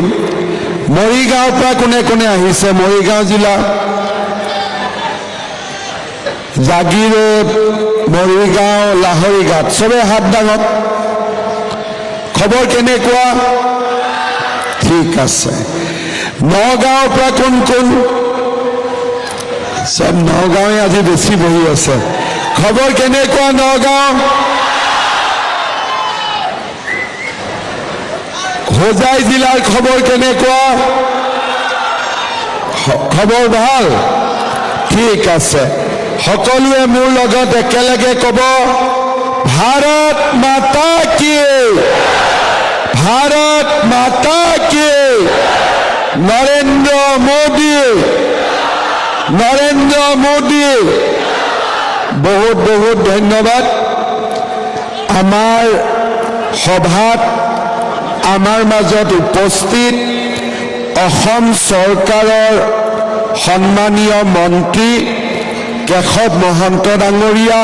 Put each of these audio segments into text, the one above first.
কৰিম। মৰিগাঁৱৰ পৰা কোনে কোনে আহিছে? মৰিগাঁও জিলা, জাগিৰোড, মৰিগাঁও, লাহৰীঘাট, চবে হাত দাঙক। খবৰ কেনেকুৱা? ঠিক আছে। নগাঁৱৰ পৰা কোন কোন? চব নগাঁৱে আজি বেছি বহি আছে। খবৰ কেনেকুৱা নগাঁও? হোজাই জিলাৰ খবৰ কেনেকুৱা? খবৰ ভাল? ঠিক আছে। সকলোৱে মোৰ লগত একেলগে ক'ব, ভাৰত মাতা কি, ভাৰত মাতা কি, নৰেন্দ্ৰ মোদী, নৰেন্দ্ৰ মোদী। বহুত বহুত ধন্যবাদ। আমাৰ সভাত আমাৰ মাজত উপস্থিত অসম চৰকাৰৰ সন্মানীয় মন্ত্ৰী কেশৱ মহন্ত ডাঙৰীয়া,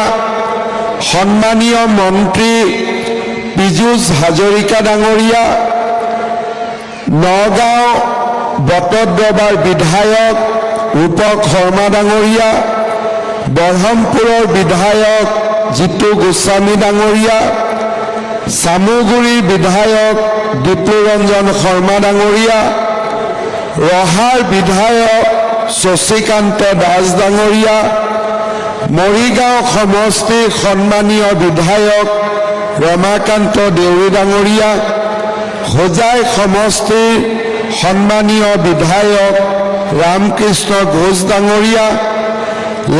সন্মানীয় মন্ত্ৰী পীযুষ হাজৰিকা ডাঙৰীয়া, নগাঁও বটদ্ৰৱাৰ বিধায়ক ৰূপক শৰ্মা ডাঙৰীয়া, বৰহমপুৰৰ বিধায়ক জিতু গোস্বামী ডাঙৰীয়া, চামুগুৰিৰ বিধায়ক দীপুৰঞ্জন শৰ্মা ডাঙৰীয়া, ৰহাৰ বিধায়ক শশীকান্ত দাস ডাঙৰীয়া, মৰিগাঁও সমষ্টিৰ সন্মানীয় বিধায়ক ৰমাকান্ত দেউৰী ডাঙৰীয়া, হোজাই সমষ্টিৰ সন্মানীয় বিধায়ক ৰামকৃষ্ণ ঘোষ ডাঙৰীয়া,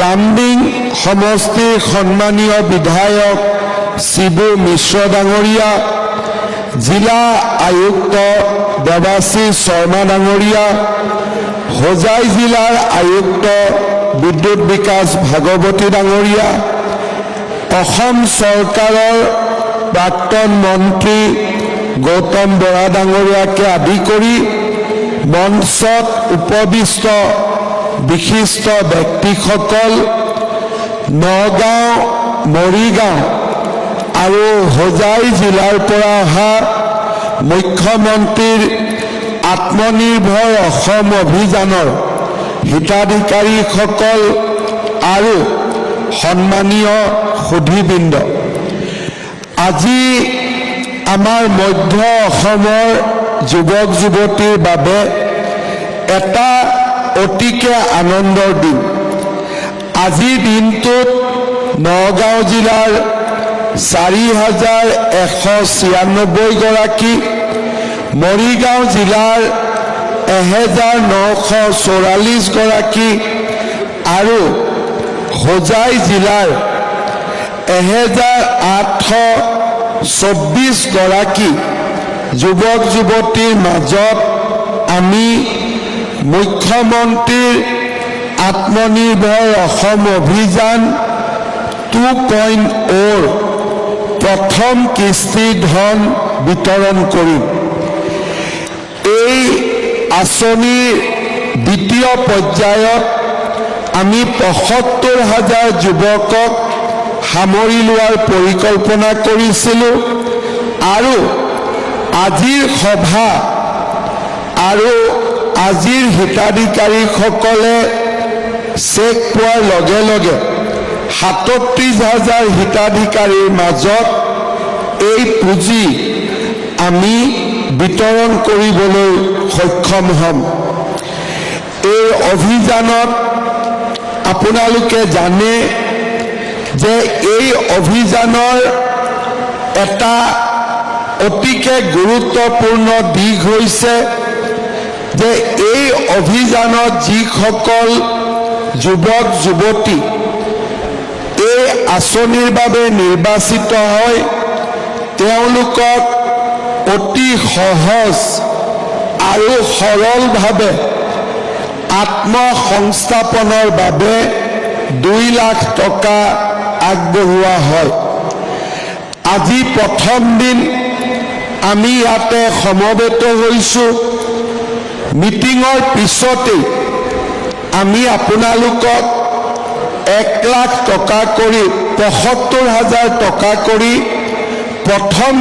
লামডিং সমষ্টিৰ সন্মানীয় বিধায়ক শিবু মিশ্ৰ ডাঙৰীয়া, জিলা আয়ুক্ত দেৱাশীষ শৰ্মা ডাঙৰীয়া, হোজাই জিলাৰ আয়ুক্ত বিদ্যুৎ বিকাশ ভাগৱতী ডাঙৰীয়া, অসম চৰকাৰৰ প্ৰাক্তন মন্ত্ৰী গৌতম বৰা ডাঙৰীয়াকে আদি কৰি মঞ্চত উপবিষ্ট বিশিষ্ট ব্যক্তিসকল, নগাঁও, মৰিগাঁও আৰু হোজাই জিলাৰ পৰা অহা মুখ্যমন্ত্ৰীৰ আত্মনিৰ্ভৰ অসম অভিযানৰ হিতাধিকাৰীসকল আৰু সন্মানীয় সুধীবৃন্দ, আজি আমাৰ মধ্য অসমৰ যুৱক যুৱতীৰ বাবে এটা অতিকে আনন্দৰ দিন। আজিৰ দিনটোত নগাঁও জিলাৰ 4,196 গৰাকী, মৰিগাঁও জিলাৰ 1,944 গৰাকী আৰু হোজাই জিলাৰ 1,824 গৰাকী যুৱক যুৱতীৰ মাজত আমি মুখ্যমন্ত্ৰীৰ আত্মনিৰ্ভৰ অসম অভিযান 2.0 প্ৰথম কিস্তিৰ ধন বিতৰণ কৰিম। এই আঁচনিৰ দ্বিতীয় পৰ্যায়ত আমি ৭৫,০০০ যুৱকক সামৰি লোৱাৰ পৰিকল্পনা কৰিছিলোঁ আৰু আজিৰ সভা আৰু আজিৰ হিতাধিকাৰীসকলে চেক পোৱাৰ লগে লগে ৩৭,০০০ হিতাধিকাৰীৰ মাজত এই পুঁজি আমি বিতৰণ কৰিবলৈ সক্ষম হ'ম। এই অভিযানত আপোনালোকে জানে যে এই অভিযানৰ এটা অতিকে গুৰুত্বপূৰ্ণ দিশ হৈছে যে এই অভিযানত যিসকল যুৱক যুৱতী এই আঁচনিৰ বাবে নিৰ্বাচিত হয় তেওঁলোকক অতি সহজ আৰু সৰলভাৱে আত্মসংস্থাপনৰ বাবে 2 লাখ টকা আগবঢ়োৱা হয়। আজি প্ৰথম দিন আমি ইয়াতে সমবেত হৈছোঁ। মিটিঙৰ পিছতেই আমি আপোনালোকক 1 লাখ টকা কৰি ৭৫,০০০ টকা কৰি প্ৰথম